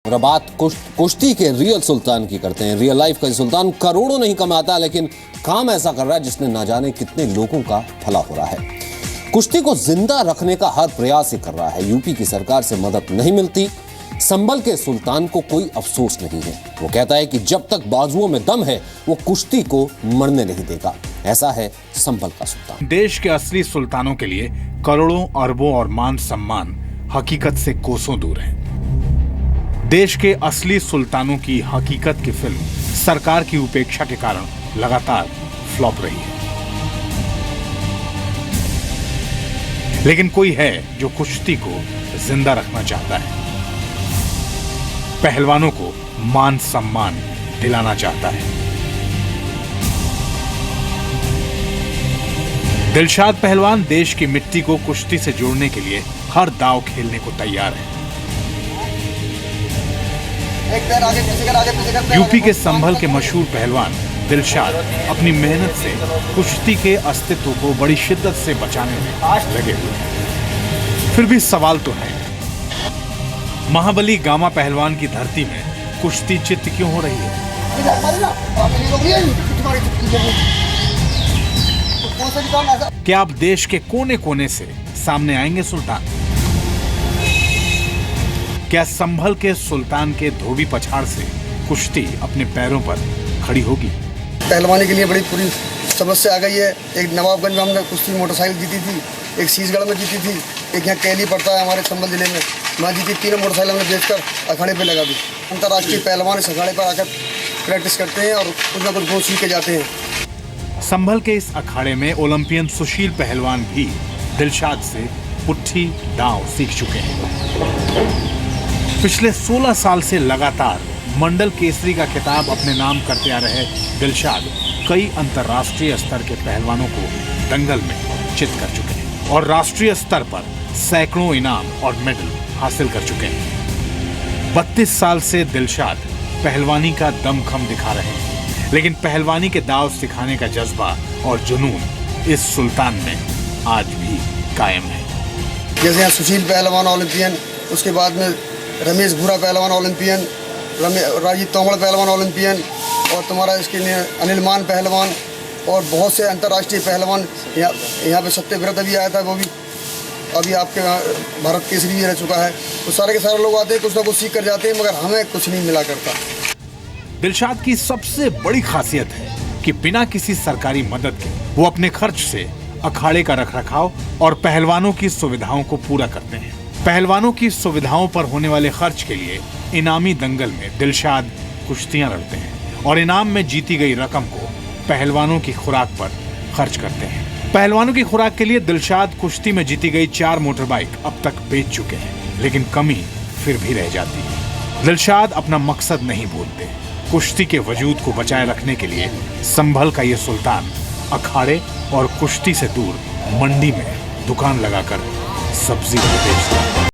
और बात कुश्ती के रियल सुल्तान की करते हैं। रियल लाइफ का सुल्तान करोड़ों नहीं कमाता, लेकिन काम ऐसा कर रहा है जिसने ना जाने कितने लोगों का भला हो रहा है। कुश्ती को जिंदा रखने का हर प्रयास ही कर रहा है। यूपी की सरकार से मदद नहीं मिलती। संभल के सुल्तान को कोई अफसोस नहीं है। वो कहता है कि जब तक बाजुओं में दम है वो कुश्ती को मरने नहीं देगा। ऐसा है संभल का सुल्तान। देश के असली सुल्तानों के लिए करोड़ों अरबों और मान सम्मान हकीकत से कोसों दूर है। देश के असली सुल्तानों की हकीकत की फिल्म सरकार की उपेक्षा के कारण लगातार फ्लॉप रही है। लेकिन कोई है जो कुश्ती को जिंदा रखना चाहता है, पहलवानों को मान सम्मान दिलाना चाहता है। दिलशाद पहलवान देश की मिट्टी को कुश्ती से जोड़ने के लिए हर दांव खेलने को तैयार है। यूपी के संभल के मशहूर पहलवान दिलशाद अपनी मेहनत से कुश्ती के अस्तित्व को बड़ी शिद्दत से बचाने में लगे हुए हैं। फिर भी सवाल तो है, महाबली गामा पहलवान की धरती में कुश्ती चित्त क्यों हो रही है? क्या आप देश के कोने कोने से सामने आएंगे सुल्तान? क्या संभल के सुल्तान के धोबी पछाड़ से कुश्ती अपने पैरों पर खड़ी होगी? पहलवानी के लिए बड़ी पूरी समस्या आ गई है। एक नवाबगंज में हमने कुश्ती मोटरसाइकिल जीती थी, एक शीशगढ़ में जीती थी, एक यहाँ कैली पड़ता है हमारे संभल जिले में, वहाँ जीती। तीनों मोटरसाइकिल हमने बेचकर अखाड़े पे लगा दी। अंतर्राष्ट्रीय पहलवान इस अखाड़े पर आकर प्रैक्टिस करते हैं और कुछ ना कुछ गुण सीख के जाते हैं। संभल के इस अखाड़े में ओलंपियन सुशील पहलवान भी दिलशाद से पुट्ठी दांव सीख चुके हैं। पिछले 16 साल से लगातार मंडल केसरी का खिताब अपने नाम करते आ रहे दिलशाद कई अंतर्राष्ट्रीय स्तर के पहलवानों को दंगल में चित कर चुके हैं और राष्ट्रीय स्तर पर सैकड़ों इनाम और मेडल हासिल कर चुके हैं। 32 साल से दिलशाद पहलवानी का दमखम दिखा रहे हैं, लेकिन पहलवानी के दाव सिखाने का जज्बा और जुनून इस सुल्तान में आज भी कायम है। जैसे यहाँ सुशील पहलवान ओलंपियन, उसके बाद में रमेश भूरा पहलवान ओलंपियन, राजीव तोमड़ पहलवान ओलंपियन, और तुम्हारा इसके लिए अनिल मान पहलवान, और बहुत से अंतर्राष्ट्रीय पहलवान। यहाँ पे सत्यव्रत अभी आया था, वो भी अभी आपके भारत केसरी भी रह चुका है। तो सारे के सारे लोग आते हैं, कुछ ना कुछ सीख कर जाते हैं, मगर हमें कुछ नहीं मिला करता। दिलशाद की सबसे बड़ी खासियत है कि बिना किसी सरकारी मदद के वो अपने खर्च से अखाड़े का रखरखाव और पहलवानों की सुविधाओं को पूरा करते हैं। पहलवानों की सुविधाओं पर होने वाले खर्च के लिए इनामी दंगल में दिलशाद कुश्तियां लड़ते हैं और इनाम में जीती गई रकम को पहलवानों की खुराक पर खर्च करते हैं। पहलवानों की खुराक के लिए दिलशाद कुश्ती में जीती गई 4 मोटर बाइक अब तक बेच चुके हैं, लेकिन कमी फिर भी रह जाती है। दिलशाद अपना मकसद नहीं भूलते। कुश्ती के वजूद को बचाए रखने के लिए संभल का ये सुल्तान अखाड़े और कुश्ती से दूर मंडी में दुकान लगाकर सब्जी को बेचता है।